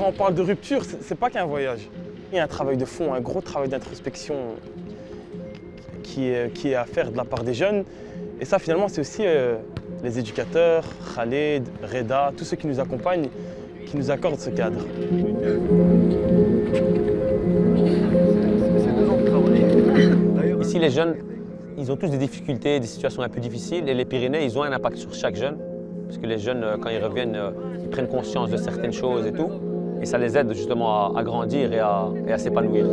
quand on parle de rupture, c'est pas qu'un voyage. Il y a un travail de fond, un gros travail d'introspection qui est à faire de la part des jeunes. Et ça, finalement, c'est aussi les éducateurs, Khaled, Reda, tous ceux qui nous accompagnent, qui nous accordent ce cadre. Ici, les jeunes, ils ont tous des difficultés, des situations un peu difficiles. Et les Pyrénées, ils ont un impact sur chaque jeune. Parce que les jeunes, quand ils reviennent, ils prennent conscience de certaines choses et tout. Et ça les aide justement à grandir et à s'épanouir.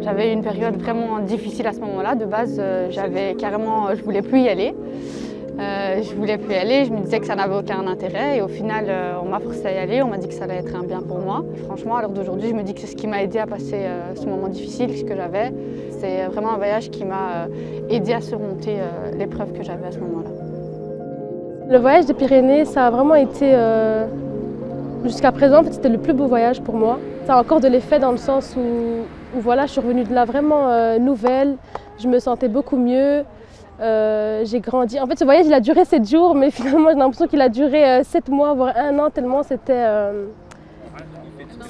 J'avais une période vraiment difficile à ce moment-là. De base, je voulais plus y aller. Je me disais que ça n'avait aucun intérêt et au final, on m'a forcé à y aller, on m'a dit que ça allait être un bien pour moi. Et franchement, à l'heure d'aujourd'hui, je me dis que c'est ce qui m'a aidé à passer ce moment difficile que j'avais. C'est vraiment un voyage qui m'a aidé à surmonter l'épreuve que j'avais à ce moment-là. Le voyage des Pyrénées, ça a vraiment été, jusqu'à présent, en fait, c'était le plus beau voyage pour moi. Ça a encore de l'effet dans le sens où voilà, je suis revenue de là vraiment nouvelle, je me sentais beaucoup mieux. J'ai grandi. En fait, ce voyage, il a duré 7 jours, mais finalement, j'ai l'impression qu'il a duré 7 mois, voire 1 an, tellement c'était...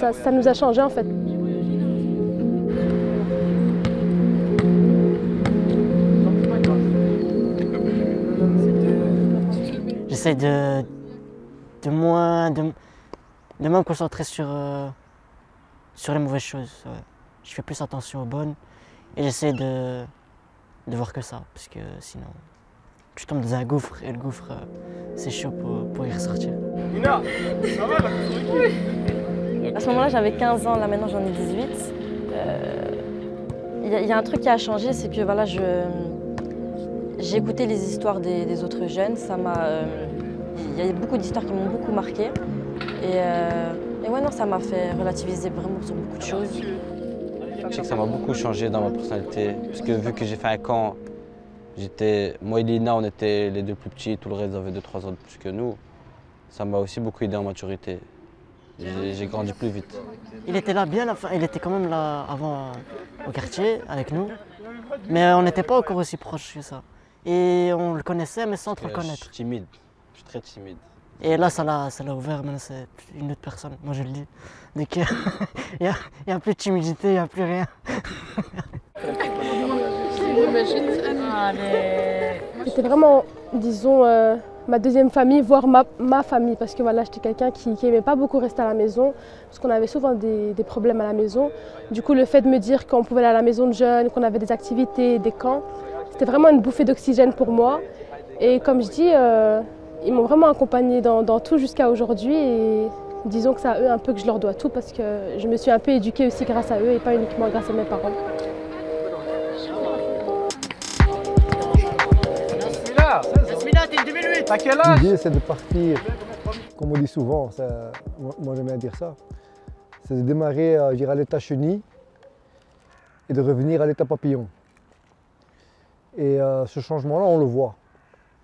ça nous a changé, en fait. J'essaie de moins me concentrer sur les mauvaises choses. Ouais. Je fais plus attention aux bonnes et j'essaie de voir que ça, parce que sinon tu tombes dans un gouffre et le gouffre c'est chaud pour y ressortir. Nina, ça va la... À ce moment-là j'avais 15 ans, là maintenant j'en ai 18. Il y a un truc qui a changé, c'est que voilà, j'ai écouté les histoires des autres jeunes, il y a beaucoup d'histoires qui m'ont beaucoup marqué et ouais non, ça m'a fait relativiser vraiment sur beaucoup de choses. Je sais que ça m'a beaucoup changé dans ma personnalité, parce que vu que j'ai fait un camp, moi et Lina, on était les deux plus petits, tout le reste avait 2-3 ans de plus que nous. Ça m'a aussi beaucoup aidé en maturité. J'ai grandi plus vite. Il était là bien, il était quand même là avant au quartier avec nous, mais on n'était pas encore aussi proches que ça. Et on le connaissait, mais sans trop le connaître. Je suis timide, je suis très timide. Et là, ça l'a ouvert, maintenant c'est une autre personne, moi je le dis. Donc il n'y a plus de timidité, il n'y a plus rien. C'était vraiment, disons, ma deuxième famille, voire ma famille, parce que voilà, j'étais quelqu'un qui n'aimait pas beaucoup rester à la maison, parce qu'on avait souvent des problèmes à la maison. Du coup, le fait de me dire qu'on pouvait aller à la maison de jeunes, qu'on avait des activités, des camps, c'était vraiment une bouffée d'oxygène pour moi. Et comme je dis, ils m'ont vraiment accompagnée dans tout jusqu'à aujourd'hui. Et disons que c'est à eux un peu que je leur dois tout, parce que je me suis un peu éduquée aussi grâce à eux et pas uniquement grâce à mes parents. T'as quel âge? L'idée, c'est de partir, comme on dit souvent, moi j'aime bien dire ça, c'est de démarrer à l'état chenille et de revenir à l'état papillon. Et ce changement-là, on le voit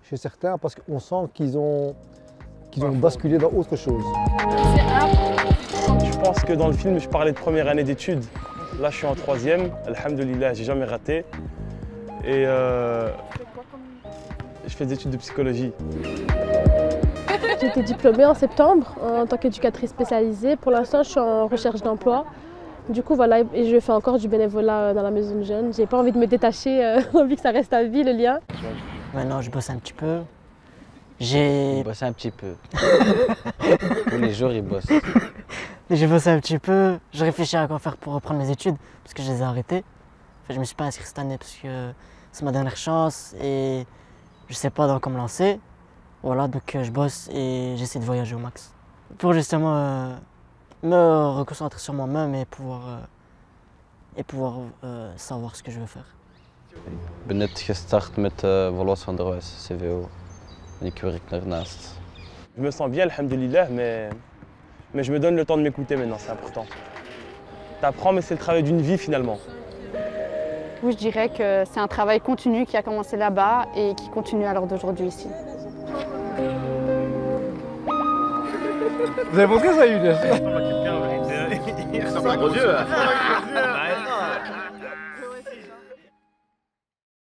chez certains parce qu'on sent qu'ils ont basculé dans autre chose. Je pense que dans le film, je parlais de première année d'études. Là, je suis en 3e, alhamdoulilah, j'ai jamais raté. Et je fais des études de psychologie. J'ai été diplômée en septembre en tant qu'éducatrice spécialisée. Pour l'instant, je suis en recherche d'emploi. Du coup, voilà, et je fais encore du bénévolat dans la maison de jeunes. J'ai pas envie de me détacher, j'ai envie que ça reste à vie, le lien. Maintenant, je bosse un petit peu. Il bosse un petit peu. Tous les jours, il bosse. J'ai bossé un petit peu. Je réfléchis à quoi faire pour reprendre mes études, parce que je les ai arrêtées. Enfin, je me suis pas inscrit cette année parce que c'est ma dernière chance et je sais pas dans quoi me lancer. Voilà, donc je bosse et j'essaie de voyager au max. Pour justement me reconcentrer sur moi-même et pouvoir savoir ce que je veux faire. Ik ben net gestart met volwassenenonderwijs, CVO. En ik werk daarnaast. Je me sens bien, alhamdoulilah, mais je me donne le temps de m'écouter maintenant, c'est important. T'apprends, mais c'est le travail d'une vie finalement. Oui, je dirais que c'est un travail continu qui a commencé là-bas et qui continue à l'heure d'aujourd'hui ici. Vous avez montré ça, Younes? Il ressemble à un gros dieu.